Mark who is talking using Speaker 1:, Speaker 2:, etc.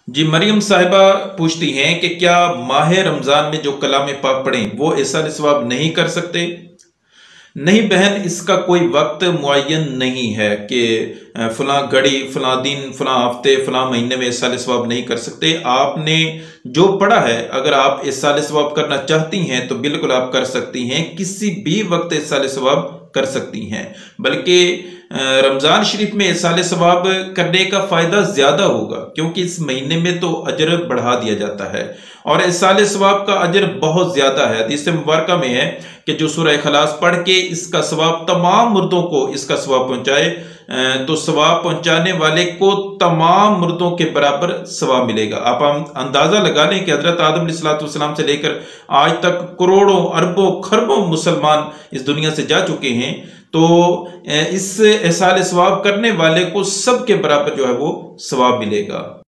Speaker 1: जी, मरियम साहिबा पूछती हैं कि क्या माह रमज़ान में जो कलाम पाक पढ़ें वो ऐसा सवाब नहीं कर सकते? नहीं बहन, इसका कोई वक्त मुअय्यन नहीं है कि फ़लाँ घड़ी, फ़लाँ दिन, फ़लाँ हफ़्ते, फ़लाँ महीने में इरसाल सवाब नहीं कर सकते। आपने जो पढ़ा है, अगर आप इरसाल सवाब करना चाहती हैं तो बिल्कुल आप कर सकती हैं, किसी भी वक्त इरसाल सवाब कर सकती हैं। बल्कि रमज़ान शरीफ में इरसाल सवाब करने का फ़ायदा ज़्यादा होगा, क्योंकि इस महीने में तो अजर बढ़ा दिया जाता है और इरसाल सवाब का अजर बहुत ज़्यादा है। हदीस मुबारक में है कि जो सूरह इखलास पढ़ के इसका सवाब तमाम मुर्दों को इसका सवाब पहुंचाए, तो सवाब पहुंचाने वाले को तमाम मुर्दों के बराबर सवाब मिलेगा। आप हम अंदाजा लगा लें कि हजरत आदम अलैहिस्सलाम से लेकर आज तक करोड़ों अरबों खरबों मुसलमान इस दुनिया से जा चुके हैं, तो इस एहसाल सवाब करने वाले को सबके बराबर जो है वो सवाब मिलेगा।